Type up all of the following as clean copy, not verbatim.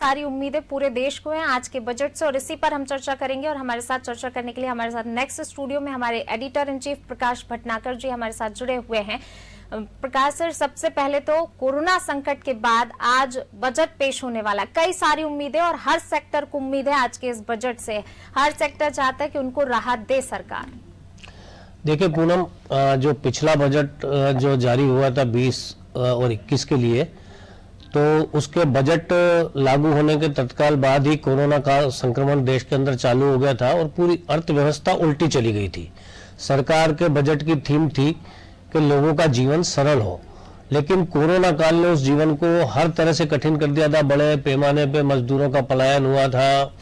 सारी उम्मीदें पूरे देश को हैं आज के बजट से, और इसी पर हम चर्चा करेंगे। और हमारे साथ चर्चा करने के लिए हमारे साथ नेक्स्ट स्टूडियो में हमारे एडिटर इन चीफ प्रकाश भटनागर जी हमारे साथ जुड़े हुए हैं। प्रकाश सर, सबसे पहले तो कोरोना संकट के बाद आज बजट पेश होने वाला, कई सारी उम्मीदें और हर सेक्टर को उम्मीद है आज के इस बजट से। हर सेक्टर चाहता है कि उनको राहत दे सरकार। देखिए पूनम, जो पिछला बजट जो जारी हुआ था 20 और 21 के लिए, तो उसके बजट लागू होने के तत्काल बाद ही कोरोना का संक्रमण देश के अंदर चालू हो गया था और पूरी अर्थव्यवस्था उल्टी चली गई थी। सरकार के बजट की थीम थी कि लोगों का जीवन सरल हो, लेकिन कोरोना काल ने उस जीवन को हर तरह से कठिन कर दिया था। बड़े पैमाने पे मजदूरों का पलायन हुआ था,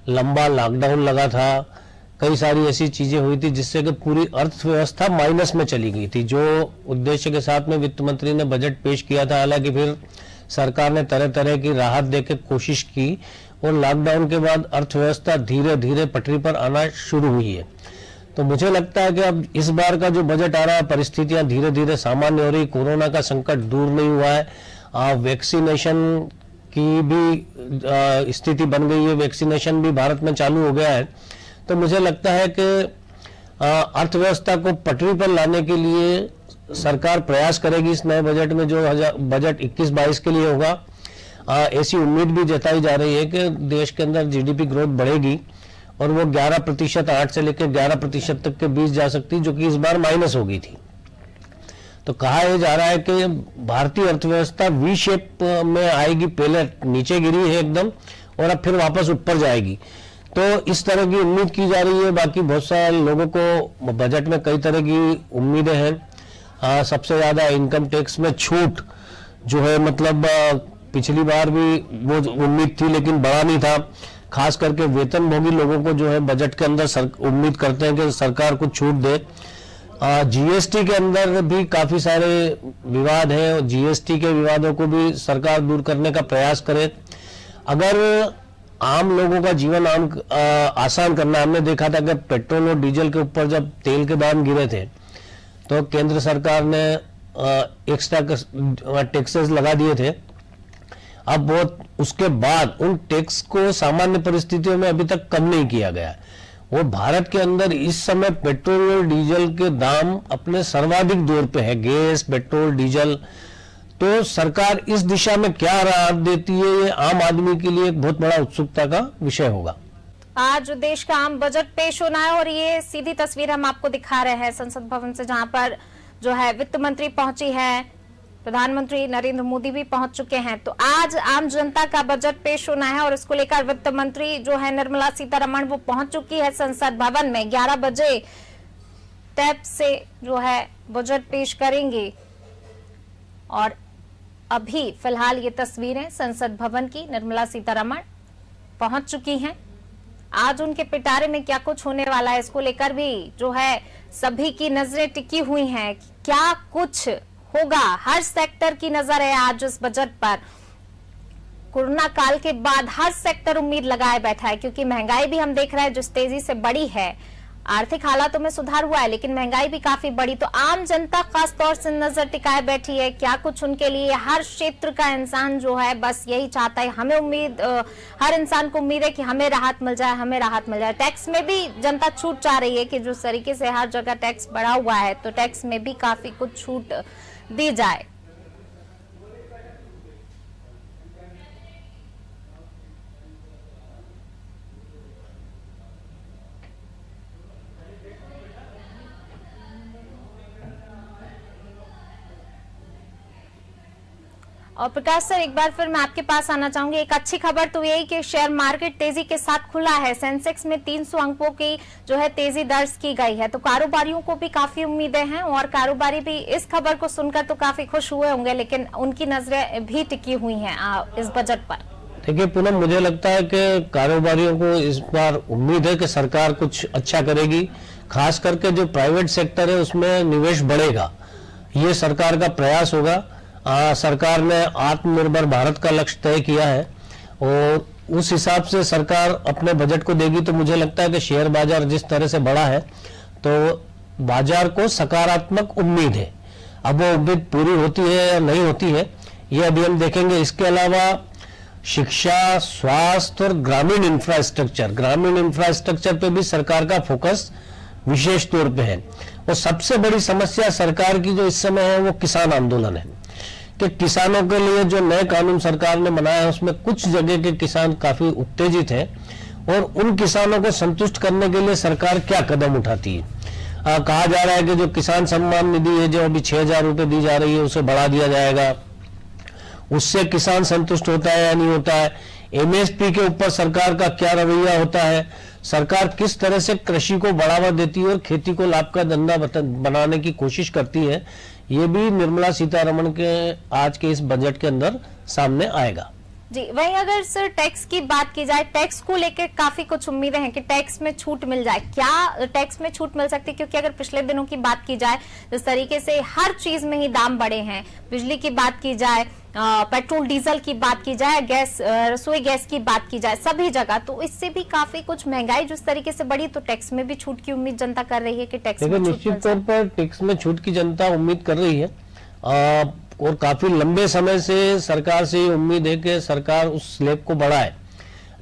लंबा लॉकडाउन लगा था, कई सारी ऐसी चीजें हुई थी जिससे कि पूरी अर्थव्यवस्था माइनस में चली गई थी। जो उद्देश्य के साथ में वित्त मंत्री ने बजट पेश किया था, हालांकि फिर सरकार ने तरह तरह की राहत देके कोशिश की और लॉकडाउन के बाद अर्थव्यवस्था धीरे धीरे पटरी पर आना शुरू हुई है। तो मुझे लगता है कि अब इस बार का जो बजट आ रहा है, परिस्थितियां धीरे धीरे सामान्य हो रही, कोरोना का संकट दूर नहीं हुआ है, वैक्सीनेशन की भी स्थिति बन गई है, वैक्सीनेशन भी भारत में चालू हो गया है। तो मुझे लगता है कि अर्थव्यवस्था को पटरी पर लाने के लिए सरकार प्रयास करेगी इस नए बजट में, जो बजट 21-22 के लिए होगा। ऐसी उम्मीद भी जताई जा रही है कि देश के अंदर जीडीपी ग्रोथ बढ़ेगी और वो 11%, 8 से लेकर 11% तक के बीच जा सकती, जो कि इस बार माइनस हो गई थी। तो कहा यह जा रहा है कि भारतीय अर्थव्यवस्था वी शेप में आएगी, पहले नीचे गिरी है एकदम और अब फिर वापस ऊपर जाएगी। तो इस तरह की उम्मीद की जा रही है। बाकी बहुत सारे लोगों को बजट में कई तरह की उम्मीदें हैं। सबसे ज्यादा इनकम टैक्स में छूट जो है, मतलब पिछली बार भी वो उम्मीद थी लेकिन बड़ा नहीं था। खास करके वेतनभोगी लोगों को जो है बजट के अंदर उम्मीद करते हैं कि सरकार कुछ छूट दे। जीएसटी के अंदर भी काफी सारे विवाद हैं और जीएसटी के विवादों को भी सरकार दूर करने का प्रयास करे। अगर आम लोगों का जीवन आसान करना, हमने देखा था कि पेट्रोल और डीजल के ऊपर जब तेल के दाम गिरे थे तो केंद्र सरकार ने एक्स्ट्रा टैक्सेस लगा दिए थे। अब वो उसके बाद उन टैक्स को सामान्य परिस्थितियों में अभी तक कम नहीं किया गया। वो भारत के अंदर इस समय पेट्रोल और डीजल के दाम अपने सर्वाधिक दौर पे है, गैस, पेट्रोल, डीजल। तो सरकार इस दिशा में क्या राहत देती है, ये आम आदमी के लिए एक बहुत बड़ा उत्सुकता का विषय होगा। आज देश का आम बजट पेश होना है और ये सीधी तस्वीर हम आपको दिखा रहे हैं संसद भवन से, जहां पर जो है वित्त मंत्री पहुंची है, प्रधानमंत्री नरेंद्र मोदी भी पहुंच चुके हैं। तो आज आम जनता का बजट पेश होना है और इसको लेकर वित्त मंत्री जो है निर्मला सीतारमण वो पहुंच चुकी है संसद भवन में। 11 बजे टैब से जो है बजट पेश करेंगे और अभी फिलहाल ये तस्वीरें संसद भवन की, निर्मला सीतारमण पहुंच चुकी हैं। आज उनके पिटारे में क्या कुछ होने वाला है, इसको लेकर भी जो है सभी की नजरें टिकी हुई हैं। क्या कुछ होगा, हर सेक्टर की नजर है आज इस बजट पर। कोरोना काल के बाद हर सेक्टर उम्मीद लगाए बैठा है, क्योंकि महंगाई भी हम देख रहे हैं जिस तेजी से बढ़ी है। आर्थिक हालातों में सुधार हुआ है लेकिन महंगाई भी काफी बढ़ी। तो आम जनता खास तौर से नजर टिकाए बैठी है, क्या कुछ उनके लिए। हर क्षेत्र का इंसान जो है बस यही चाहता है, हमें उम्मीद, हर इंसान को उम्मीद है कि हमें राहत मिल जाए, हमें राहत मिल जाए। टैक्स में भी जनता छूट चाह रही है कि जो तरीके से हर जगह टैक्स बढ़ा हुआ है तो टैक्स में भी काफी कुछ छूट दी जाए। और प्रकाश सर, एक बार फिर मैं आपके पास आना चाहूंगी। एक अच्छी खबर तो यही कि शेयर मार्केट तेजी के साथ खुला है। सेंसेक्स में 300 अंकों की जो है तेजी दर्ज की गई है। तो कारोबारियों को भी काफी उम्मीदें हैं और कारोबारी भी इस खबर को सुनकर तो काफी खुश हुए होंगे, लेकिन उनकी नजरें भी टिकी हुई हैं इस बजट पर। देखिए पूनम, मुझे लगता है कि कारोबारियों को इस बार उम्मीद है कि सरकार कुछ अच्छा करेगी। खास करके जो प्राइवेट सेक्टर है उसमें निवेश बढ़ेगा, ये सरकार का प्रयास होगा। सरकार ने आत्मनिर्भर भारत का लक्ष्य तय किया है और उस हिसाब से सरकार अपने बजट को देगी। तो मुझे लगता है कि शेयर बाजार जिस तरह से बढ़ा है तो बाजार को सकारात्मक उम्मीद है। अब वो उम्मीद पूरी होती है या नहीं होती है ये अभी हम देखेंगे। इसके अलावा शिक्षा, स्वास्थ्य और ग्रामीण इंफ्रास्ट्रक्चर पे भी सरकार का फोकस विशेष तौर पे है। और सबसे बड़ी समस्या सरकार की जो इस समय है वो किसान आंदोलन है कि किसानों के लिए जो नए कानून सरकार ने बनाया है उसमें कुछ जगह के किसान काफी उत्तेजित हैं और उन किसानों को संतुष्ट करने के लिए सरकार क्या कदम उठाती है। कहा जा रहा है कि जो किसान सम्मान निधि है जो अभी 6,000 रुपए दी जा रही है उसे बढ़ा दिया जाएगा, उससे किसान संतुष्ट होता है या नहीं होता है। एमएसपी के ऊपर सरकार का क्या रवैया होता है, सरकार किस तरह से कृषि को बढ़ावा देती है और खेती को लाभ का धंधा बनाने की कोशिश करती है, ये भी निर्मला सीतारमण के आज के इस बजट के अंदर सामने आएगा। जी, वहीं अगर सर टैक्स की बात की जाए, टैक्स को लेकर काफी कुछ उम्मीदें हैं कि टैक्स में छूट मिल जाए। क्या टैक्स में छूट मिल सकती है? क्योंकि अगर पिछले दिनों की बात की जाए, जिस तरीके से हर चीज में ही दाम बढ़े हैं, बिजली की बात की जाए, पेट्रोल डीजल की बात की जाए, गैस, रसोई गैस की बात की जाए, सभी जगह तो इससे भी काफी कुछ महंगाई जिस तरीके से बढ़ी, तो टैक्स में भी छूट की उम्मीद जनता कर रही है कि टैक्स में निश्चित तौर पर टैक्स में छूट की जनता उम्मीद कर रही है और काफी लंबे समय से सरकार से ये उम्मीद है कि सरकार उस स्लैब को बढ़ाए।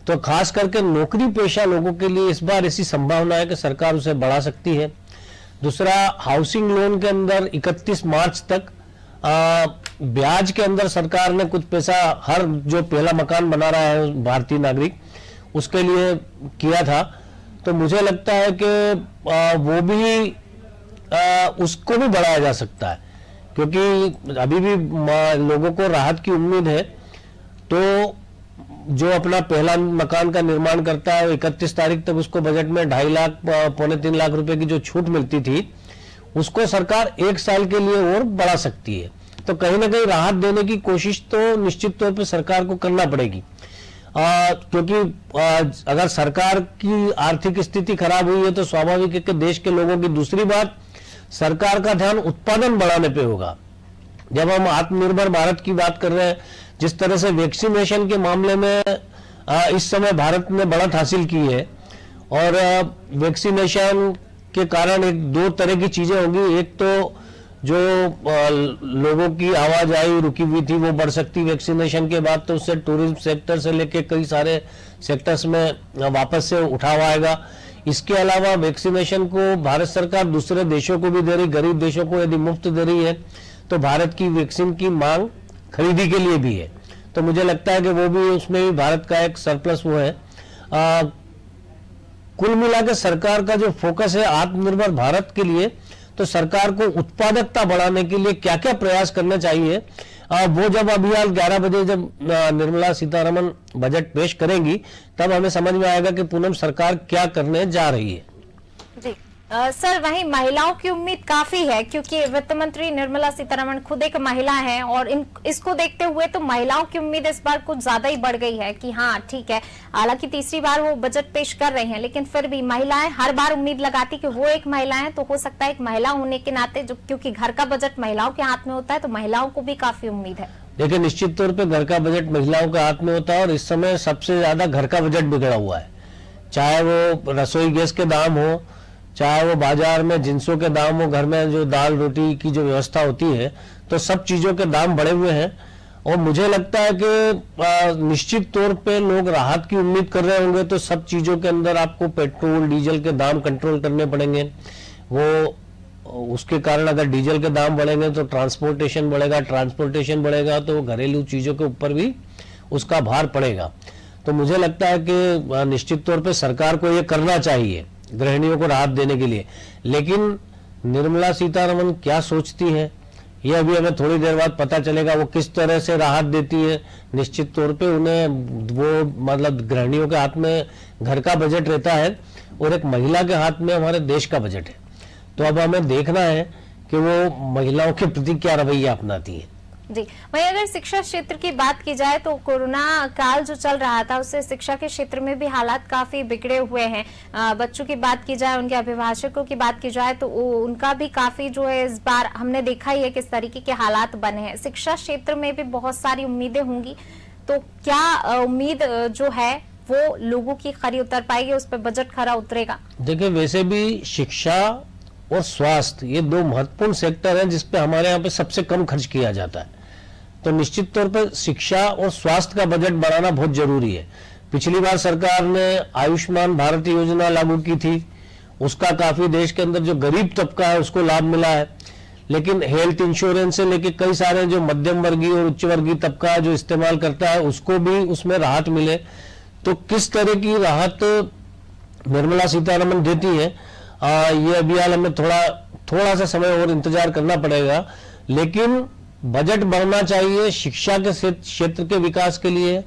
तो खास करके नौकरी पेशा लोगों के लिए इस बार ऐसी संभावना है कि सरकार उसे बढ़ा सकती है। दूसरा, हाउसिंग लोन के अंदर 31 मार्च तक ब्याज के अंदर सरकार ने कुछ पैसा हर जो पहला मकान बना रहा है भारतीय नागरिक उसके लिए किया था। तो मुझे लगता है कि वो भी उसको भी बढ़ाया जा सकता है क्योंकि अभी भी लोगों को राहत की उम्मीद है। तो जो अपना पहला मकान का निर्माण करता है 31 तारीख तक उसको बजट में 2.5 लाख पौने 3 लाख रुपए की जो छूट मिलती थी उसको सरकार 1 साल के लिए और बढ़ा सकती है। तो कहीं ना कहीं राहत देने की कोशिश तो निश्चित तौर पर सरकार को करना पड़ेगी क्योंकि अगर सरकार की आर्थिक स्थिति खराब हुई है तो स्वाभाविक है कि देश के लोगों की, दूसरी बात सरकार का ध्यान उत्पादन बढ़ाने पे होगा। जब हम आत्मनिर्भर भारत की बात कर रहे हैं, जिस तरह से वैक्सीनेशन के मामले में इस समय भारत ने बढ़त हासिल की है और वैक्सीनेशन के कारण दो तरह की चीजें होंगी। एक तो जो लोगों की आवाजाही रुकी हुई थी वो बढ़ सकती वैक्सीनेशन के बाद, तो उससे टूरिज्म सेक्टर से लेके कई सारे सेक्टर्स में वापस से उठाव आएगा। इसके अलावा वैक्सीनेशन को भारत सरकार दूसरे देशों को भी दे रही, गरीब देशों को यदि मुफ्त दे रही है तो भारत की वैक्सीन की मांग खरीदी के लिए भी है। तो मुझे लगता है कि वो भी उसमें भी भारत का एक सरप्लस वो है। कुल मिलाकर सरकार का जो फोकस है आत्मनिर्भर भारत के लिए, तो सरकार को उत्पादकता बढ़ाने के लिए क्या क्या प्रयास करने चाहिए वो जब अभी 11 बजे जब निर्मला सीतारमण बजट पेश करेंगी तब हमें समझ में आएगा कि पूनम सरकार क्या करने जा रही है। जी सर, वहीं महिलाओं की उम्मीद काफी है क्योंकि वित्त मंत्री निर्मला सीतारमण खुद एक महिला हैं और इसको देखते हुए तो महिलाओं की उम्मीद इस बार कुछ ज्यादा ही बढ़ गई है कि हाँ ठीक है, हालांकि तीसरी बार वो बजट पेश कर रहे हैं लेकिन फिर भी महिलाएं हर बार उम्मीद लगाती कि वो एक महिला है, तो हो सकता है एक महिला होने के नाते जो क्योंकि घर का बजट महिलाओं के हाथ में होता है तो महिलाओं को भी काफी उम्मीद है। देखिए, निश्चित तौर पर घर का बजट महिलाओं के हाथ में होता है और इस समय सबसे ज्यादा घर का बजट बिगड़ा हुआ है, चाहे वो रसोई गैस के दाम हो, चाहे वो बाजार में जिंसों के दाम हो, घर में जो दाल रोटी की जो व्यवस्था होती है, तो सब चीजों के दाम बढ़े हुए हैं। और मुझे लगता है कि निश्चित तौर पे लोग राहत की उम्मीद कर रहे होंगे, तो सब चीजों के अंदर आपको पेट्रोल डीजल के दाम कंट्रोल करने पड़ेंगे। वो उसके कारण अगर डीजल के दाम बढ़ेंगे तो ट्रांसपोर्टेशन बढ़ेगा, ट्रांसपोर्टेशन बढ़ेगा तो घरेलू चीजों के ऊपर भी उसका भार पड़ेगा। तो मुझे लगता है कि निश्चित तौर पर सरकार को ये करना चाहिए गृहिणियों को राहत देने के लिए। लेकिन निर्मला सीतारमण क्या सोचती है ये अभी हमें थोड़ी देर बाद पता चलेगा। वो किस तरह से राहत देती है, निश्चित तौर पे उन्हें वो मतलब गृहिणियों के हाथ में घर का बजट रहता है और एक महिला के हाथ में हमारे देश का बजट है। तो अब हमें देखना है कि वो महिलाओं के प्रति क्या रवैया अपनाती है। जी, वहीं अगर शिक्षा क्षेत्र की बात की जाए तो कोरोना काल जो चल रहा था उससे शिक्षा के क्षेत्र में भी हालात काफी बिगड़े हुए हैं। बच्चों की बात की जाए, उनके अभिभाषकों की बात की जाए तो उनका भी काफी जो है इस बार हमने देखा ही है किस तरीके के हालात बने हैं। शिक्षा क्षेत्र में भी बहुत सारी उम्मीदें होंगी, तो क्या उम्मीद जो है वो लोगों की खरी उतर पाएगी, उस पर बजट खरा उतरेगा? देखिए, वैसे भी शिक्षा और स्वास्थ्य ये दो महत्वपूर्ण सेक्टर हैं जिसपे हमारे यहाँ पे सबसे कम खर्च किया जाता है। तो निश्चित तौर पर शिक्षा और स्वास्थ्य का बजट बढ़ाना बहुत जरूरी है। पिछली बार सरकार ने आयुष्मान भारत योजना लागू की थी, उसका काफी देश के अंदर जो गरीब तबका है उसको लाभ मिला है, लेकिन हेल्थ इंश्योरेंस से लेके कई सारे जो मध्यम वर्गीय और उच्च वर्गीय तबका जो इस्तेमाल करता है उसको भी उसमें राहत मिले। तो किस तरह की राहत निर्मला सीतारमण देती है, ये अभी हाल हमें थोड़ा सा समय और इंतजार करना पड़ेगा, लेकिन बजट बढ़ना चाहिए शिक्षा के क्षेत्र के विकास के लिए,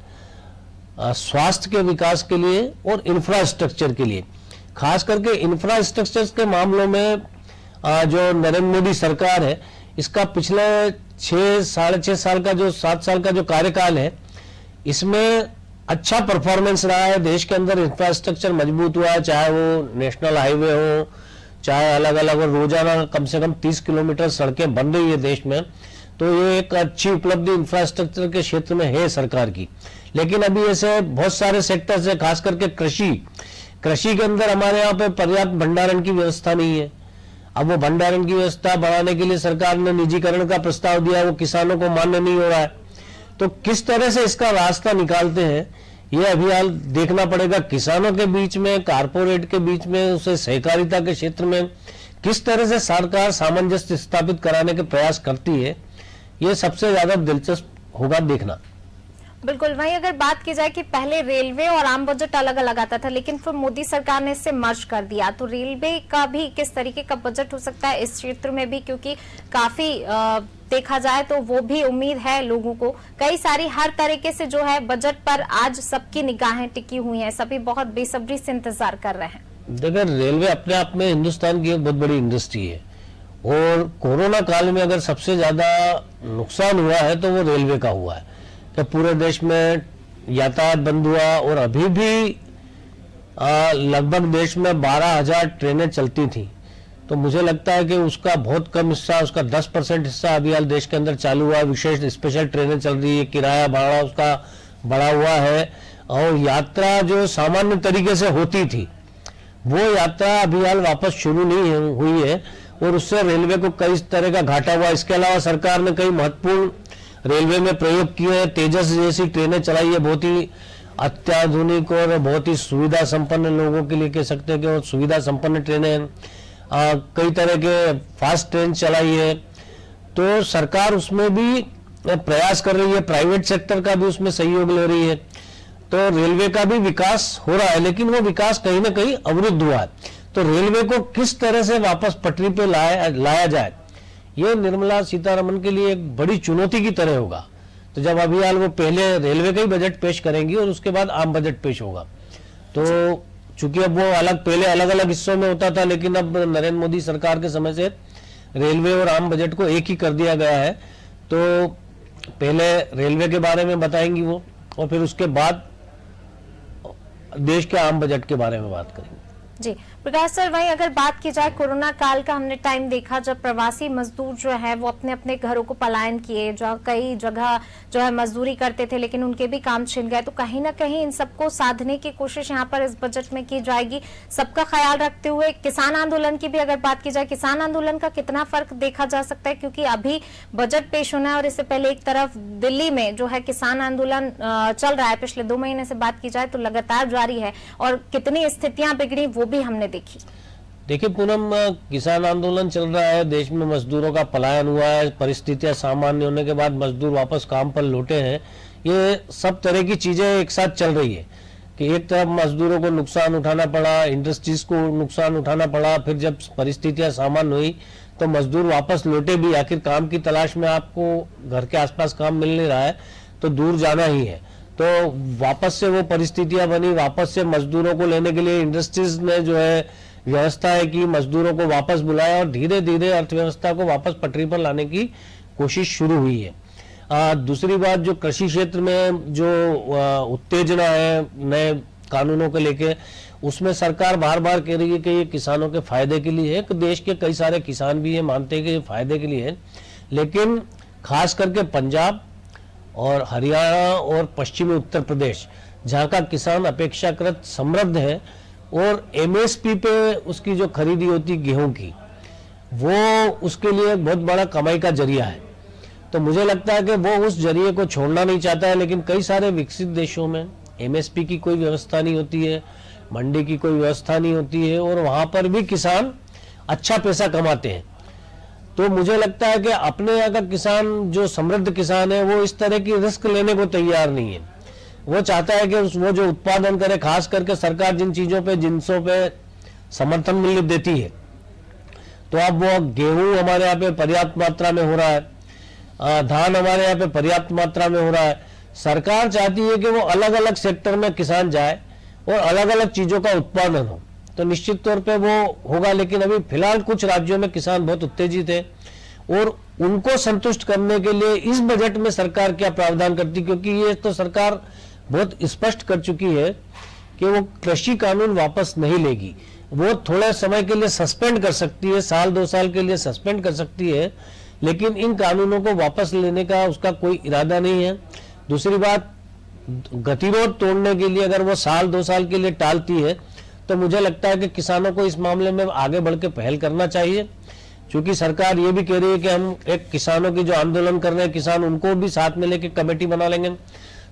स्वास्थ्य के विकास के लिए और इंफ्रास्ट्रक्चर के लिए। खास करके इंफ्रास्ट्रक्चर के मामलों में जो नरेंद्र मोदी सरकार है, इसका पिछले 6-6.5 साल का जो 7 साल का जो कार्यकाल है, इसमें अच्छा परफॉर्मेंस रहा है। देश के अंदर इंफ्रास्ट्रक्चर मजबूत हुआ है, चाहे वो नेशनल हाईवे हो, चाहे अलग अलग, और रोजाना कम से कम 30 किलोमीटर सड़कें बन रही है देश में। तो ये एक अच्छी उपलब्धि इंफ्रास्ट्रक्चर के क्षेत्र में है सरकार की। लेकिन अभी ऐसे बहुत सारे सेक्टर्स है, खास करके कृषि के अंदर हमारे यहाँ पे पर्याप्त भंडारण की व्यवस्था नहीं है। अब वो भंडारण की व्यवस्था बढ़ाने के लिए सरकार ने निजीकरण का प्रस्ताव दिया, वो किसानों को मान्य नहीं हो रहा है। तो किस तरह से इसका रास्ता निकालते हैं, ये अभी हाल देखना पड़ेगा। किसानों के बीच में, कारपोरेट के बीच में, उसे सहकारिता के क्षेत्र में किस तरह से सरकार सामंजस्य स्थापित कराने के प्रयास करती है, ये सबसे ज्यादा दिलचस्प होगा देखना। बिल्कुल। वहीं अगर बात की जाए कि पहले रेलवे और आम बजट अलग अलग आता था, लेकिन फिर मोदी सरकार ने इसे मर्ज कर दिया, तो रेलवे का भी किस तरीके का बजट हो सकता है इस क्षेत्र में भी, क्योंकि काफी देखा जाए तो वो भी उम्मीद है लोगों को। कई सारी हर तरीके से जो है बजट पर आज सबकी निगाहें टिकी हुई हैं, सभी बहुत बेसब्री से इंतजार कर रहे हैं। देखिए, रेलवे अपने आप में हिंदुस्तान की एक बहुत बड़ी इंडस्ट्री है, और कोरोना काल में अगर सबसे ज्यादा नुकसान हुआ है तो वो रेलवे का हुआ है कि पूरे देश में यातायात बंद हुआ, और अभी भी लगभग देश में 12,000 ट्रेनें चलती थी। तो मुझे लगता है कि उसका बहुत कम हिस्सा, उसका 10% हिस्सा अभी हाल देश के अंदर चालू हुआ है। विशेष स्पेशल ट्रेनें चल रही है, किराया भाड़ा उसका बढ़ा हुआ है, और यात्रा जो सामान्य तरीके से होती थी वो यात्रा अभी हाल वापस शुरू नहीं हुई है, और उससे रेलवे को कई तरह का घाटा हुआ। इसके अलावा सरकार ने कई महत्वपूर्ण रेलवे में प्रयोग किए हैं। तेजस जैसी ट्रेनें चलाई है, बहुत ही अत्याधुनिक और बहुत ही सुविधा संपन्न, लोगों के लिए कह सकते हैं कि वो सुविधा संपन्न ट्रेनें, कई तरह के फास्ट ट्रेन चलाई है। तो सरकार उसमें भी प्रयास कर रही है, प्राइवेट सेक्टर का भी उसमें सहयोग ले रही है। तो रेलवे का भी विकास हो रहा है, लेकिन वो विकास कहीं ना कहीं अवरुद्ध हुआ है। तो रेलवे को किस तरह से वापस पटरी पे लाया जाए, ये निर्मला सीतारमण के लिए एक बड़ी चुनौती की तरह होगा। तो जब अभी हाल वो पहले रेलवे का ही बजट पेश करेंगी और उसके बाद आम बजट पेश होगा, तो चूंकि अब वो पहले अलग अलग हिस्सों में होता था, लेकिन अब नरेंद्र मोदी सरकार के समय से रेलवे और आम बजट को एक ही कर दिया गया है। तो पहले रेलवे के बारे में बताएंगी वो, और फिर उसके बाद देश के आम बजट के बारे में बात करेंगे। जी प्रकाश सर, वहीं अगर बात की जाए कोरोना काल का, हमने टाइम देखा जब प्रवासी मजदूर जो है वो अपने अपने घरों को पलायन किए, जो कई जगह जो है मजदूरी करते थे, लेकिन उनके भी काम छिन गए। तो कहीं ना कहीं इन सबको साधने की कोशिश यहाँ पर इस बजट में की जाएगी, सबका ख्याल रखते हुए। किसान आंदोलन की भी अगर बात की जाए, किसान आंदोलन का कितना फर्क देखा जा सकता है, क्योंकि अभी बजट पेश होना है और इससे पहले एक तरफ दिल्ली में जो है किसान आंदोलन चल रहा है, पिछले 2 महीने से बात की जाए तो लगातार जारी है, और कितनी स्थितियां बिगड़ी वो भी हमने देखी। देखिए पूनम, किसान आंदोलन चल रहा है, देश में मजदूरों का पलायन हुआ है, परिस्थितियां सामान्य होने के बाद मजदूर वापस काम पर लौटे हैं। ये सब तरह की चीजें एक साथ चल रही है कि एक तरफ मजदूरों को नुकसान उठाना पड़ा, इंडस्ट्रीज को नुकसान उठाना पड़ा, फिर जब परिस्थितियां सामान्य हुई तो मजदूर वापस लौटे भी। आखिर काम की तलाश में, आपको घर के आसपास काम मिल नहीं रहा है तो दूर जाना ही है, तो वापस से वो परिस्थितियां बनी। वापस से मजदूरों को लेने के लिए इंडस्ट्रीज ने जो है व्यवस्था है कि मजदूरों को वापस बुलाया, और धीरे धीरे अर्थव्यवस्था को वापस पटरी पर लाने की कोशिश शुरू हुई है। दूसरी बात, जो कृषि क्षेत्र में जो उत्तेजना है नए कानूनों को लेके, उसमें सरकार बार बार कह रही है कि ये किसानों के फायदे के लिए है। कि देश के कई सारे किसान भी ये मानते हैं कि ये फायदे के लिए है, लेकिन खास करके पंजाब और हरियाणा और पश्चिमी उत्तर प्रदेश, जहाँ का किसान अपेक्षाकृत समृद्ध है, और एमएसपी पे उसकी जो खरीदी होती गेहूं की, वो उसके लिए बहुत बड़ा कमाई का जरिया है। तो मुझे लगता है कि वो उस जरिए को छोड़ना नहीं चाहता है। लेकिन कई सारे विकसित देशों में एमएसपी की कोई व्यवस्था नहीं होती है, मंडी की कोई व्यवस्था नहीं होती है, और वहां पर भी किसान अच्छा पैसा कमाते हैं। तो मुझे लगता है कि अपने यहाँ का किसान, जो समृद्ध किसान है, वो इस तरह की रिस्क लेने को तैयार नहीं है। वो चाहता है कि वो जो उत्पादन करे, खास करके सरकार जिन चीजों पे, जिनसों पे समर्थन मूल्य देती है, तो अब वो गेहूं हमारे यहाँ पे पर्याप्त मात्रा में हो रहा है, धान हमारे यहाँ पे पर्याप्त मात्रा में हो रहा है। सरकार चाहती है कि वो अलग अलग सेक्टर में किसान जाए और अलग अलग चीजों का उत्पादन हो, तो निश्चित तौर पे वो होगा। लेकिन अभी फिलहाल कुछ राज्यों में किसान बहुत उत्तेजित है, और उनको संतुष्ट करने के लिए इस बजट में सरकार क्या प्रावधान करती, क्योंकि ये तो सरकार बहुत स्पष्ट कर चुकी है कि वो कृषि कानून वापस नहीं लेगी। वो थोड़े समय के लिए सस्पेंड कर सकती है, साल 2 साल के लिए सस्पेंड कर सकती है, लेकिन इन कानूनों को वापस लेने का उसका कोई इरादा नहीं है। दूसरी बात, गतिरोध तोड़ने के लिए अगर वो साल 2 साल के लिए टालती है, तो मुझे लगता है कि किसानों को इस मामले में आगे बढ़ के पहल करना चाहिए। क्योंकि सरकार ये भी कह रही है कि हम एक किसानों की जो आंदोलन कर रहे हैं किसान, उनको भी साथ में लेके कमेटी बना लेंगे।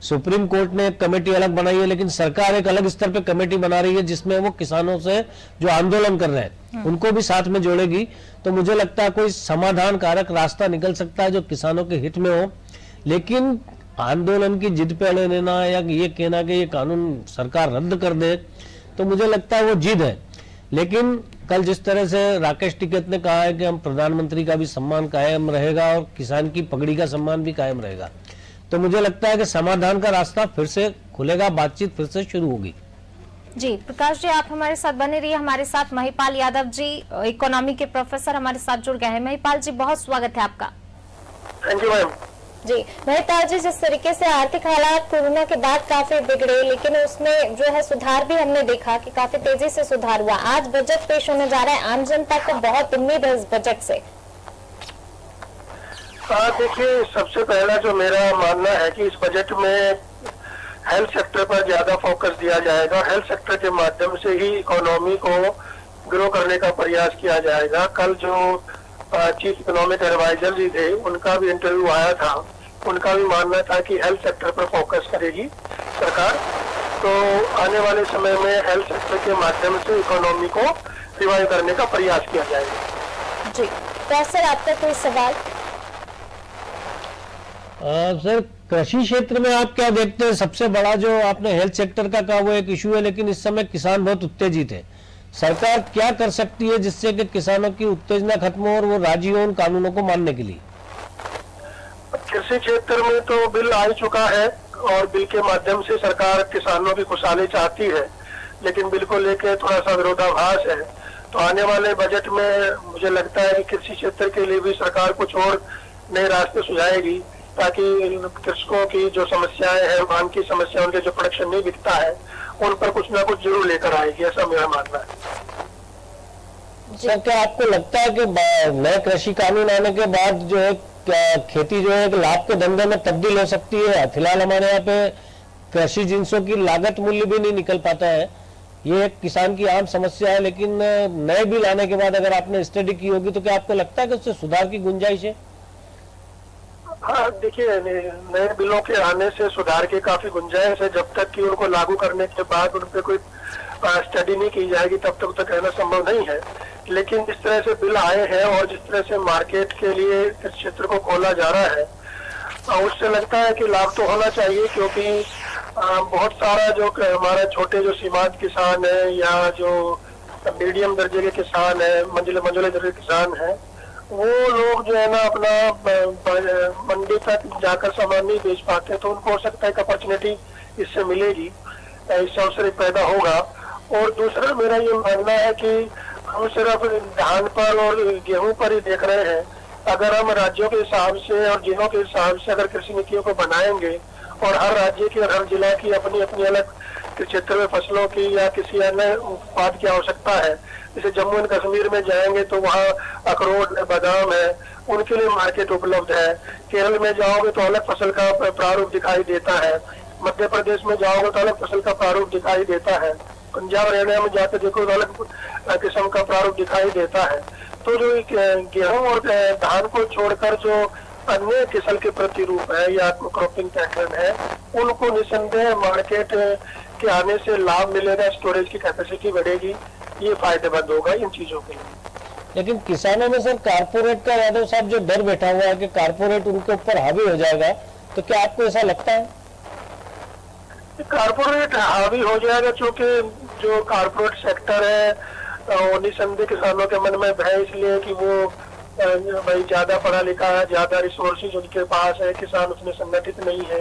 सुप्रीम कोर्ट ने एक कमेटी अलग बनाई है, लेकिन सरकार एक अलग स्तर पे कमेटी बना रही है जिसमें वो किसानों से जो आंदोलन कर रहे हैं उनको भी साथ में जोड़ेगी। तो मुझे लगता है कोई समाधान कारक रास्ता निकल सकता है जो किसानों के हित में हो। लेकिन आंदोलन की जिद पे अड़े रहना या ये कहना कि ये कानून सरकार रद्द कर दे, तो मुझे लगता है वो जिद है। लेकिन कल जिस तरह से राकेश टिकैत ने कहा है कि हम प्रधानमंत्री का भी सम्मान कायम रहेगा और किसान की पगड़ी का सम्मान भी कायम रहेगा, तो मुझे लगता है कि समाधान का रास्ता फिर से खुलेगा, बातचीत फिर से शुरू होगी। जी प्रकाश जी, आप हमारे साथ बने रहिए। हमारे साथ महिपाल यादव जी, इकोनॉमी के प्रोफेसर, हमारे साथ जुड़ गए हैं। महिपाल जी, बहुत स्वागत है आपका। Thank you ma'am. जी महिपाल जी, जिस तरीके से आर्थिक हालात कोरोना के बाद काफी बिगड़े, लेकिन उसमें जो है सुधार भी हमने देखा कि काफी तेजी से सुधार हुआ। आज बजट पेश होने जा रहा है, आम जनता को बहुत उम्मीद है इस बजट से। देखिए, सबसे पहला जो मेरा मानना है कि इस बजट में हेल्थ सेक्टर पर ज्यादा फोकस दिया जाएगा। हेल्थ सेक्टर के माध्यम से ही इकोनॉमी को ग्रो करने का प्रयास किया जाएगा। कल जो चीफ इकोनॉमिक एडवाइजर जी थे, उनका भी इंटरव्यू आया था, उनका भी मानना था कि हेल्थ सेक्टर पर फोकस करेगी सरकार। तो आने वाले समय में हेल्थ सेक्टर के माध्यम से इकोनॉमी को रिवाइव करने का प्रयास किया जाएगा। जी तो सर, आपका कोई सवाल? सर, कृषि क्षेत्र में आप क्या देखते हैं? सबसे बड़ा जो आपने हेल्थ सेक्टर का कहा वो एक इशू है, लेकिन इस समय किसान बहुत उत्तेजित है। सरकार क्या कर सकती है जिससे कि किसानों की उत्तेजना खत्म हो और वो राजी हो उन कानूनों को मानने के लिए? कृषि क्षेत्र में तो बिल आ चुका है और बिल के माध्यम से सरकार किसानों की खुशहाली चाहती है, लेकिन बिल को लेकर थोड़ा सा विरोधाभास है। तो आने वाले बजट में मुझे लगता है कि कृषि क्षेत्र के लिए भी सरकार कुछ और नए रास्ते सुझाएगी, ताकि कृषकों की जो समस्याएं हैं, मांग की समस्या, उनके जो प्रोडक्शन नहीं बिकता है, उन पर कुछ ना कुछ जरूर लेकर आएगी, ऐसा मेरा मानना है। सर, क्या आपको लगता है कि नए कृषि कानून आने के बाद जो है खेती जो है एक लाभ के धंधे में तब्दील हो सकती है? फिलहाल हमारे यहाँ पे कृषि जिनसों की लागत मूल्य भी नहीं निकल पाता है, ये एक किसान की आम समस्या है। लेकिन नए बिल आने के बाद अगर आपने स्टडी की होगी तो क्या आपको लगता है कि उससे सुधार की गुंजाइश है? हाँ, देखिए, नए बिलों के आने से सुधार की काफी गुंजाइश है। जब तक कि उनको लागू करने के बाद उन पर कोई स्टडी नहीं की जाएगी तब तक तो कहना संभव नहीं है। लेकिन जिस तरह से बिल आए हैं और जिस तरह से मार्केट के लिए इस क्षेत्र को खोला जा रहा है, उससे लगता है कि लाभ तो होना चाहिए, क्योंकि बहुत सारा जो हमारा छोटे जो सीमांत किसान है या जो मीडियम दर्जे के किसान है, मंझले दर्जे के किसान है, वो लोग जो है ना अपना मंडी तक जाकर सामान नहीं बेच पाते, तो उनको हो सकता है एक अपॉर्चुनिटी इससे मिलेगी, इससे अवसर पैदा होगा। और दूसरा मेरा ये मानना है कि हम सिर्फ धान पर और गेहूं पर ही देख रहे हैं। अगर हम राज्यों के हिसाब से और जिलों के हिसाब से अगर कृषि नीतियों को बनाएंगे और हर राज्य की और हर जिला की अपनी अपनी अलग क्षेत्र में फसलों की या किसी अन्य उत्पाद की आवश्यकता है, जैसे जम्मू एंड कश्मीर में जाएंगे तो वहाँ अखरोट है, बादाम है, उनके लिए मार्केट उपलब्ध है। केरल में जाओगे तो अलग फसल का प्रारूप दिखाई देता है, मध्य प्रदेश में जाओगे तो अलग फसल का प्रारूप दिखाई देता है, पंजाब हरियाणा में जाकर देखो तो अलग किस्म का प्रारूप दिखाई देता है। तो जो गेहूं और धान को छोड़कर जो अन्य किस्म के प्रतिरूप है या क्रॉपिंग पैटर्न है, उनको निसंदेह मार्केट के आने से लाभ मिलेगा, स्टोरेज की कैपेसिटी बढ़ेगी, ये फायदेमंद होगा इन चीजों के लिए। लेकिन किसानों में सर कारपोरेट का यादव साहब जो डर बैठा हुआ है कि कारपोरेट उनके ऊपर हावी हो जाएगा, तो क्या आपको ऐसा लगता है? कारपोरेट हावी हो जाएगा, क्योंकि जो कारपोरेट सेक्टर है वो निसंदेह किसानों के मन में भय इसलिए कि वो भाई ज्यादा पढ़ा लिखा है, ज्यादा रिसोर्सेज उनके पास है, किसान उसमें संगठित नहीं है,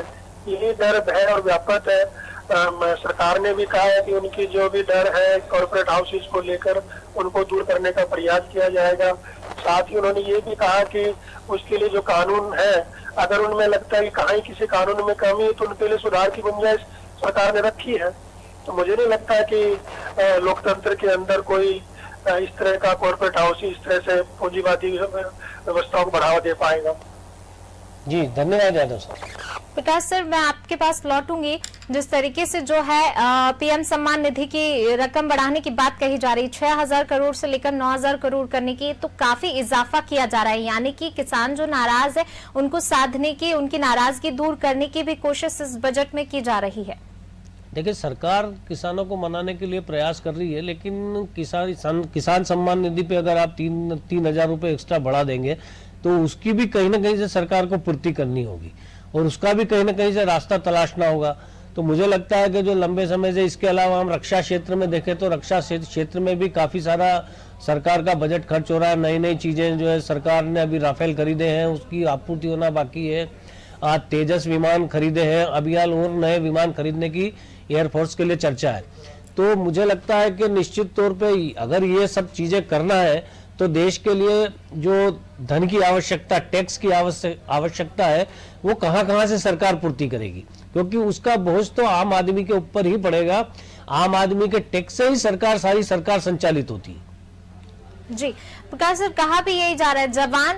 यही डर भय और व्यापक है। सरकार ने भी कहा है कि उनकी जो भी डर है कॉर्पोरेट हाउसेज को लेकर उनको दूर करने का प्रयास किया जाएगा। साथ ही उन्होंने ये भी कहा कि उसके लिए जो कानून है, अगर उनमें लगता है कि कहीं किसी कानून में कमी है तो उनके लिए सुधार की गुंजाइश सरकार ने रखी है। तो मुझे नहीं लगता है कि लोकतंत्र के अंदर कोई इस तरह का कॉर्पोरेट हाउस इस तरह से पूंजीवादी व्यवस्थाओं को बढ़ावा दे पाएगा। जी धन्यवाद यादव सर। प्रकाश सर, मैं आपके पास लौटूंगी। जिस तरीके से जो है पीएम सम्मान निधि की रकम बढ़ाने की बात कही जा रही, 6,000 करोड़ से लेकर 9,000 करोड़ करने की, तो काफी इजाफा किया जा रहा है। यानी कि किसान जो नाराज है उनको साधने की, उनकी नाराजगी दूर करने की भी कोशिश इस बजट में की जा रही है। देखिए, सरकार किसानों को मनाने के लिए प्रयास कर रही है, लेकिन किसान सम्मान निधि पे अगर आप 3,000 रुपए एक्स्ट्रा बढ़ा देंगे तो उसकी भी कहीं ना कहीं से सरकार को पूर्ति करनी होगी और उसका भी कहीं ना कहीं से रास्ता तलाशना होगा। तो मुझे लगता है कि जो लंबे समय से, इसके अलावा हम रक्षा क्षेत्र में देखें तो रक्षा क्षेत्र में भी काफी सारा सरकार का बजट खर्च हो रहा है। नई नई चीजें जो है सरकार ने अभी राफेल खरीदे हैं, उसकी आपूर्ति होना बाकी है। आज तेजस विमान खरीदे हैं, अभी हाल और नए विमान खरीदने की एयरफोर्स के लिए चर्चा है। तो मुझे लगता है कि निश्चित तौर पे अगर ये सब चीजें करना है तो देश के लिए जो धन की आवश्यकता, टैक्स की आवश्यकता है, वो कहां से सरकार पूर्ति करेगी, क्योंकि उसका बोझ तो आम आदमी के ऊपर ही पड़ेगा। आम आदमी के टैक्स से ही सारी सरकार संचालित होती है। जी प्रकाश सर, कहा भी यही जा रहा है, जवान,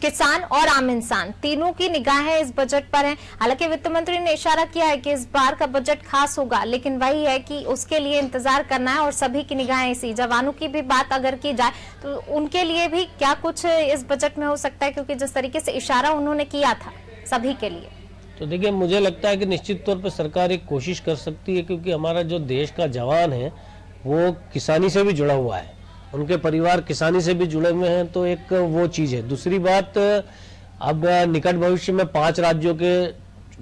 किसान और आम इंसान तीनों की निगाहें इस बजट पर हैं। हालांकि वित्त मंत्री ने इशारा किया है कि इस बार का बजट खास होगा, लेकिन वही है कि उसके लिए इंतजार करना है और सभी की निगाहें इसी। जवानों की भी बात अगर की जाए तो उनके लिए भी क्या कुछ इस बजट में हो सकता है, क्योंकि जिस तरीके से इशारा उन्होंने किया था सभी के लिए। तो देखिए, मुझे लगता है कि निश्चित तौर पर सरकार एक कोशिश कर सकती है, क्योंकि हमारा जो देश का जवान है वो किसानी से भी जुड़ा हुआ है, उनके परिवार किसानी से भी जुड़े हुए हैं। तो एक वो चीज है। दूसरी बात, अब निकट भविष्य में 5 राज्यों के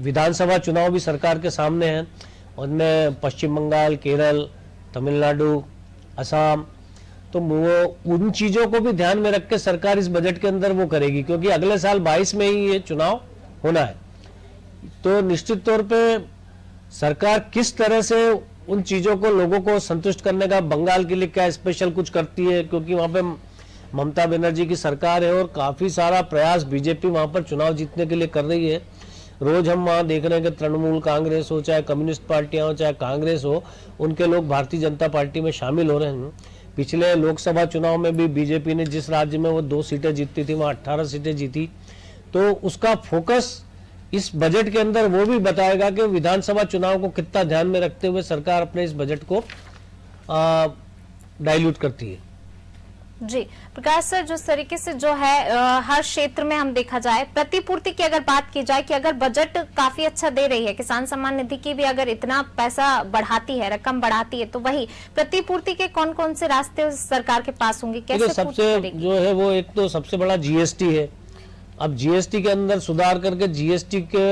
विधानसभा चुनाव भी सरकार के सामने हैं। उनमें पश्चिम बंगाल, केरल, तमिलनाडु, असम। तो वो उन चीजों को भी ध्यान में रख के सरकार इस बजट के अंदर वो करेगी, क्योंकि अगले साल 22 में ही ये चुनाव होना है। तो निश्चित तौर पे सरकार किस तरह से उन चीजों को, लोगों को संतुष्ट करने का, बंगाल के लिए क्या स्पेशल कुछ करती है, क्योंकि वहां पे ममता बनर्जी की सरकार है और काफी सारा प्रयास बीजेपी वहां पर चुनाव जीतने के लिए कर रही है। रोज हम वहां देख रहे हैं कि तृणमूल कांग्रेस हो, चाहे कम्युनिस्ट पार्टियां हो, चाहे कांग्रेस हो, उनके लोग भारतीय जनता पार्टी में शामिल हो रहे हैं। पिछले लोकसभा चुनाव में भी बीजेपी ने जिस राज्य में वो 2 सीटें जीतती थी, वहां 18 सीटें जीती। तो उसका फोकस इस बजट के अंदर वो भी बताएगा कि विधानसभा चुनाव को कितना ध्यान में रखते हुए सरकार अपने इस बजट को डाइल्यूट करती है। जी प्रकाश सर, जिस तरीके से जो है हर क्षेत्र में हम देखा जाए, प्रतिपूर्ति की अगर बात की जाए कि अगर बजट काफी अच्छा दे रही है, किसान सम्मान निधि की भी अगर इतना पैसा बढ़ाती है, रकम बढ़ाती है, तो वही प्रतिपूर्ति के कौन कौन से रास्ते सरकार के पास होंगे, कैसे सबसे जो है वो एक तो सबसे बड़ा जीएसटी है। अब जीएसटी के अंदर सुधार करके जीएसटी के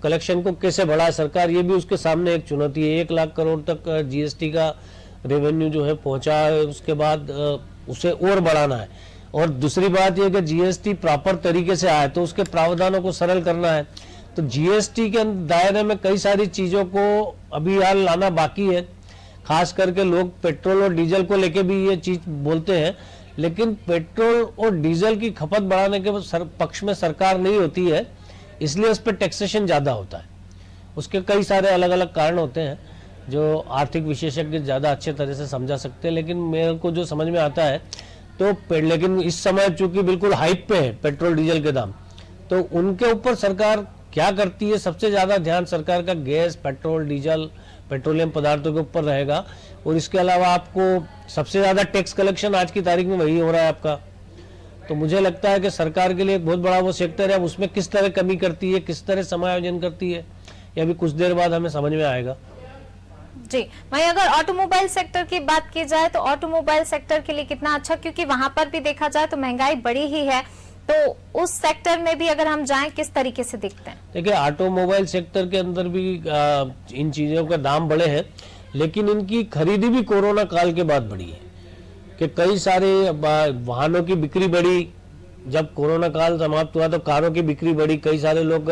कलेक्शन को कैसे बढ़ाए सरकार, ये भी उसके सामने एक चुनौती है। 1 लाख करोड़ तक जीएसटी का रेवेन्यू जो है पहुंचा है, उसके बाद उसे और बढ़ाना है। और दूसरी बात यह कि जीएसटी प्रॉपर तरीके से आए तो उसके प्रावधानों को सरल करना है। तो जीएसटी के दायरे में कई सारी चीजों को अभी हाल लाना बाकी है। खास करके लोग पेट्रोल और डीजल को लेके भी ये चीज बोलते हैं, लेकिन पेट्रोल और डीजल की खपत बढ़ाने के पक्ष में सरकार नहीं होती है, इसलिए उस पर टैक्सेशन ज्यादा होता है। उसके कई सारे अलग अलग कारण होते हैं जो आर्थिक विशेषज्ञ ज्यादा अच्छे तरह से समझा सकते हैं, लेकिन मेरे को जो समझ में आता है तो लेकिन इस समय चूंकि बिल्कुल हाइप पे है पेट्रोल डीजल के दाम, तो उनके ऊपर सरकार क्या करती है, सबसे ज्यादा ध्यान सरकार का गैस, पेट्रोल, डीजल, पेट्रोलियम पदार्थों के ऊपर रहेगा। और इसके अलावा आपको सबसे ज्यादा टैक्स कलेक्शन आज की तारीख में वही हो रहा है आपका। तो मुझे लगता है कि सरकार के लिए एक बहुत बड़ा वो सेक्टर है, अब उसमें किस तरह कमी करती है, किस तरह समायोजन करती है, ये अभी कुछ देर बाद हमें समझ में आएगा। जी, वहीं अगर ऑटोमोबाइल सेक्टर की बात की जाए तो ऑटोमोबाइल सेक्टर के लिए कितना अच्छा, क्योंकि वहां पर भी देखा जाए तो महंगाई बड़ी ही है, तो उस सेक्टर में भी अगर हम जाएं किस तरीके से दिखते हैं? देखिए, ऑटोमोबाइल सेक्टर के अंदर भी इन चीजों के दाम बढ़े हैं, लेकिन इनकी खरीदी भी कोरोना काल के बाद बढ़ी है कि कई सारे वाहनों की बिक्री बढ़ी। जब कोरोना काल समाप्त हुआ तो कारों की बिक्री बढ़ी, कई सारे लोग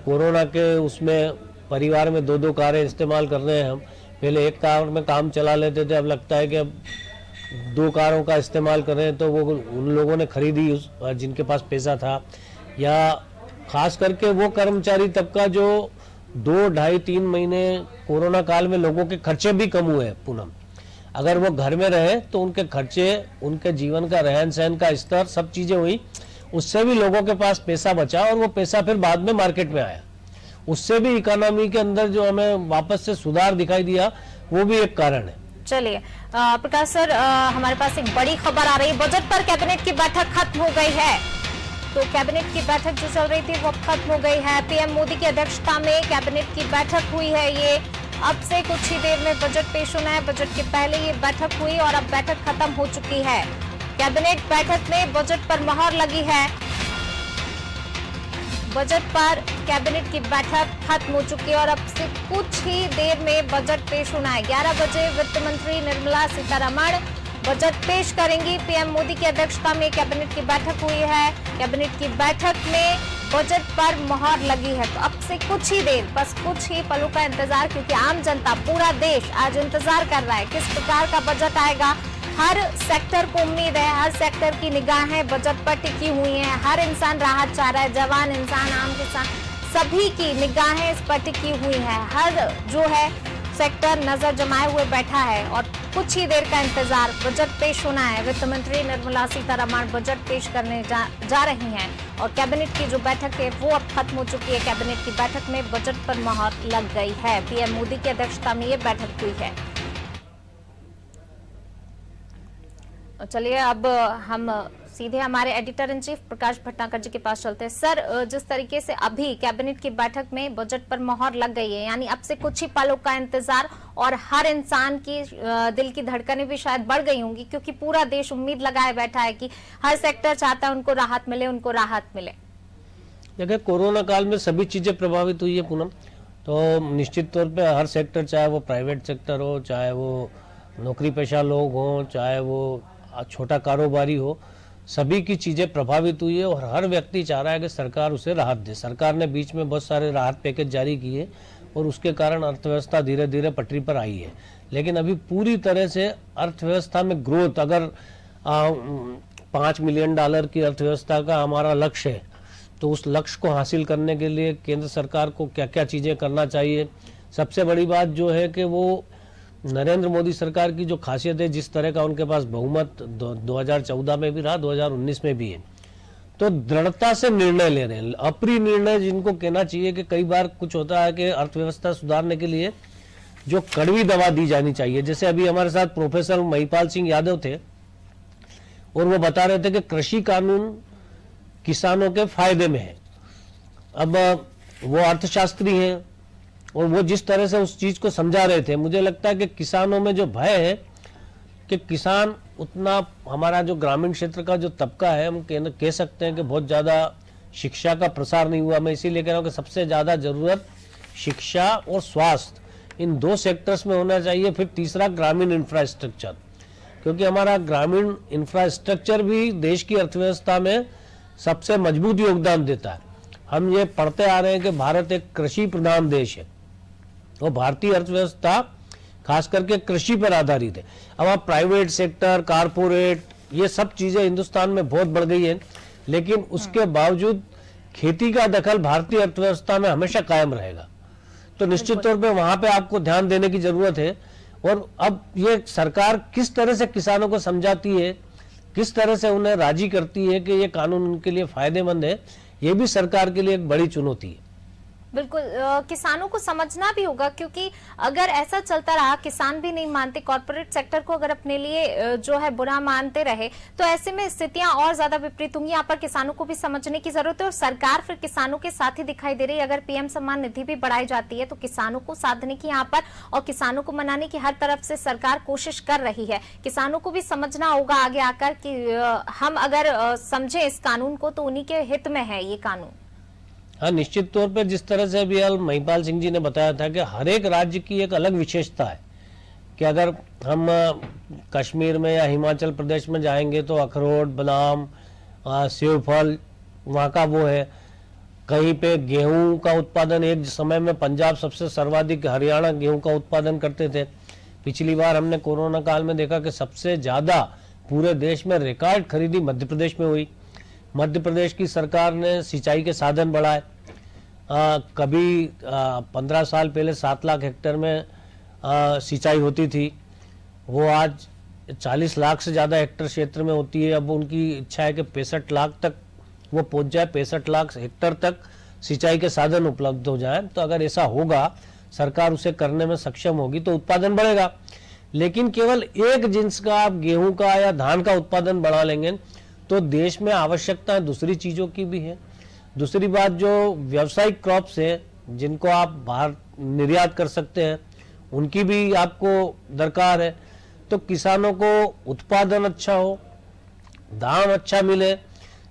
कोरोना के उसमें परिवार में 2-2 कारें इस्तेमाल कर रहे हैं। हम पहले एक कार में काम चला लेते थे, अब लगता है कि अब 2 कारों का इस्तेमाल कर रहे हैं। तो वो उन लोगों ने खरीदी जिनके पास पैसा था, या खास करके वो कर्मचारी तबका जो 2, 2.5, 3 महीने कोरोना काल में लोगों के खर्चे भी कम हुए। पूनम, अगर वो घर में रहे तो उनके खर्चे, उनके जीवन का रहन सहन का स्तर, सब चीजें हुई, उससे भी लोगों के पास पैसा बचा और वो पैसा फिर बाद में मार्केट में आया। उससे भी इकोनॉमी के अंदर जो हमें वापस से सुधार दिखाई दिया, वो भी एक कारण है। चलिए प्रकाश सर, हमारे पास एक बड़ी खबर आ रही है। बजट पर कैबिनेट की बैठक खत्म हो गई है, तो कैबिनेट की बैठक जो चल रही थी वो खत्म हो गई है। पीएम मोदी की अध्यक्षता में कैबिनेट की बैठक हुई है। ये अब से कुछ ही देर में बजट पेश होना है। बजट के पहले ये बैठक हुई और अब बैठक खत्म हो चुकी है। कैबिनेट बैठक में बजट पर मोहर लगी है। बजट पर कैबिनेट की बैठक खत्म हो चुकी है और अब से कुछ ही देर में बजट पेश होना है। 11 बजे वित्त मंत्री निर्मला सीतारमण बजट पेश करेंगी। पीएम मोदी की अध्यक्षता में कैबिनेट की बैठक हुई है। कैबिनेट की बैठक में बजट पर मोहर लगी है। तो अब से कुछ ही देर, बस कुछ ही पलों का इंतजार, क्योंकि आम जनता, पूरा देश आज इंतजार कर रहा है किस प्रकार का बजट आएगा। हर सेक्टर को उम्मीद है, हर सेक्टर की निगाहें बजट पर टिकी हुई हैं। हर इंसान राहत चाह रहा है, जवान इंसान, आम किसान, सभी की निगाहें इस पर टिकी हुई हैं। हर जो है सेक्टर नजर जमाए हुए बैठा है और कुछ ही देर का इंतजार, बजट पेश होना है। वित्त मंत्री निर्मला सीतारमण बजट पेश करने जा रही हैं और कैबिनेट की जो बैठक है वो अब खत्म हो चुकी है। कैबिनेट की बैठक में बजट पर मोहर लग गई है। पीएम मोदी की अध्यक्षता में ये बैठक हुई है। चलिए अब हम सीधे हमारे एडिटर इन चीफ प्रकाश भटनागर जी के पास चलते हैं। सर, जिस तरीके से अभी कैबिनेट की बैठक में बजट पर मोहर लग गई है, यानी अब से कुछ ही पलों का इंतजार और हर इंसान की दिल की धड़कनें भी शायद बढ़ गई होंगी, क्योंकि पूरा देश उम्मीद लगाए बैठा है कि हर सेक्टर चाहता है उनको राहत मिले, उनको राहत मिले। देखिए, कोरोना काल में सभी चीजें प्रभावित हुई है पूनम, तो निश्चित तौर पर हर सेक्टर, चाहे वो प्राइवेट सेक्टर हो, चाहे वो नौकरी पेशा लोग हों, चाहे वो छोटा कारोबारी हो, सभी की चीजें प्रभावित हुई है और हर व्यक्ति चाह रहा है कि सरकार उसे राहत दे। सरकार ने बीच में बहुत सारे राहत पैकेज जारी किए और उसके कारण अर्थव्यवस्था धीरे धीरे पटरी पर आई है। लेकिन अभी पूरी तरह से अर्थव्यवस्था में ग्रोथ, अगर $5 मिलियन की अर्थव्यवस्था का हमारा लक्ष्य है, तो उस लक्ष्य को हासिल करने के लिए केंद्र सरकार को क्या क्या चीजें करना चाहिए। सबसे बड़ी बात जो है कि वो नरेंद्र मोदी सरकार की जो खासियत है, जिस तरह का उनके पास बहुमत 2014 में भी रहा, 2019 में भी है, तो दृढ़ता से निर्णय ले रहे हैं, अप्रिय निर्णय जिनको कहना चाहिए। कि कई बार कुछ होता है कि अर्थव्यवस्था सुधारने के लिए जो कड़वी दवा दी जानी चाहिए, जैसे अभी हमारे साथ प्रोफेसर महिपाल सिंह यादव थे और वो बता रहे थे कि कृषि कानून किसानों के फायदे में है। अब वो अर्थशास्त्री हैं और वो जिस तरह से उस चीज को समझा रहे थे, मुझे लगता है कि किसानों में जो भय है कि किसान उतना, हमारा जो ग्रामीण क्षेत्र का जो तबका है, हम कह सकते हैं कि बहुत ज्यादा शिक्षा का प्रसार नहीं हुआ। मैं इसीलिए कह रहा हूँ कि सबसे ज्यादा जरूरत शिक्षा और स्वास्थ्य, इन 2 सेक्टर्स में होना चाहिए। फिर तीसरा ग्रामीण इंफ्रास्ट्रक्चर, क्योंकि हमारा ग्रामीण इंफ्रास्ट्रक्चर भी देश की अर्थव्यवस्था में सबसे मजबूत योगदान देता है। हम ये पढ़ते आ रहे हैं कि भारत एक कृषि प्रधान देश है और भारतीय अर्थव्यवस्था खास करके कृषि पर आधारित है। अब आप प्राइवेट सेक्टर, कारपोरेट, ये सब चीजें हिंदुस्तान में बहुत बढ़ गई है, लेकिन उसके बावजूद खेती का दखल भारतीय अर्थव्यवस्था में हमेशा कायम रहेगा। तो निश्चित तौर पे वहां पे आपको ध्यान देने की जरूरत है। और अब ये सरकार किस तरह से किसानों को समझाती है, किस तरह से उन्हें राजी करती है कि ये कानून उनके लिए फायदेमंद है, ये भी सरकार के लिए एक बड़ी चुनौती है। बिल्कुल किसानों को समझना भी होगा, क्योंकि अगर ऐसा चलता रहा, किसान भी नहीं मानते, कॉर्पोरेट सेक्टर को अगर अपने लिए जो है बुरा मानते रहे, तो ऐसे में स्थितियां और ज्यादा विपरीत होंगी। यहाँ पर किसानों को भी समझने की जरूरत है और सरकार फिर किसानों के साथ ही दिखाई दे रही है। अगर पीएम सम्मान निधि भी बढ़ाई जाती है तो किसानों को साथ देने की यहाँ पर और किसानों को मनाने की हर तरफ से सरकार कोशिश कर रही है। किसानों को भी समझना होगा आगे आकर कि हम अगर समझे इस कानून को तो उन्हीं के हित में है ये कानून। हाँ, निश्चित तौर पे जिस तरह से अभी महिपाल सिंह जी ने बताया था कि हर एक राज्य की एक अलग विशेषता है कि अगर हम कश्मीर में या हिमाचल प्रदेश में जाएंगे तो अखरोट, बादाम, सेब फल वहाँ का वो है। कहीं पे गेहूं का उत्पादन, एक समय में पंजाब सबसे सर्वाधिक, हरियाणा गेहूं का उत्पादन करते थे। पिछली बार हमने कोरोना काल में देखा कि सबसे ज्यादा पूरे देश में रिकॉर्ड खरीदी मध्य प्रदेश में हुई। मध्य प्रदेश की सरकार ने सिंचाई के साधन बढ़ाए। कभी 15 साल पहले 7 लाख हेक्टेयर में सिंचाई होती थी, वो आज 40 लाख से ज़्यादा हेक्टेयर क्षेत्र में होती है। अब उनकी इच्छा है कि 65 लाख तक वो पहुंच जाए, 65 लाख हेक्टेयर तक सिंचाई के साधन उपलब्ध हो जाए। तो अगर ऐसा होगा, सरकार उसे करने में सक्षम होगी तो उत्पादन बढ़ेगा। लेकिन केवल एक जिन्स का आप गेहूं का या धान का उत्पादन बढ़ा लेंगे तो देश में आवश्यकता दूसरी चीज़ों की भी है। दूसरी बात, जो व्यावसायिक क्रॉप्स है जिनको आप बाहर निर्यात कर सकते हैं, उनकी भी आपको दरकार है। तो किसानों को उत्पादन अच्छा हो, दाम अच्छा मिले,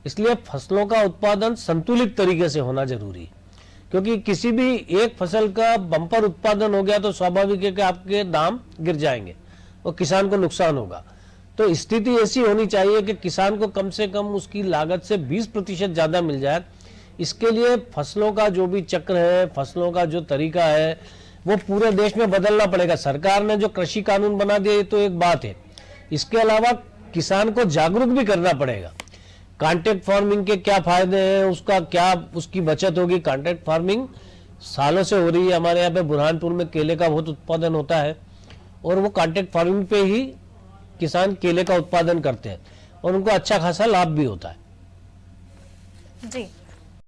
इसलिए फसलों का उत्पादन संतुलित तरीके से होना जरूरी है। क्योंकि किसी भी एक फसल का बम्पर उत्पादन हो गया तो स्वाभाविक है कि आपके दाम गिर जाएंगे और किसान को नुकसान होगा। तो स्थिति ऐसी होनी चाहिए कि किसान को कम से कम उसकी लागत से 20% ज्यादा मिल जाए। इसके लिए फसलों का जो भी चक्र है, फसलों का जो तरीका है, वो पूरे देश में बदलना पड़ेगा। सरकार ने जो कृषि कानून बना दिया ये तो एक बात है, इसके अलावा किसान को जागरूक भी करना पड़ेगा। कॉन्ट्रैक्ट फार्मिंग के क्या फायदे हैं, उसका क्या उसकी बचत होगी। कॉन्ट्रैक्ट फार्मिंग सालों से हो रही है। हमारे यहाँ पे बुरहानपुर में केले का बहुत उत्पादन होता है और वो कॉन्ट्रैक्ट फार्मिंग पे ही किसान केले का उत्पादन करते हैं और उनको अच्छा खासा लाभ भी होता है। जी।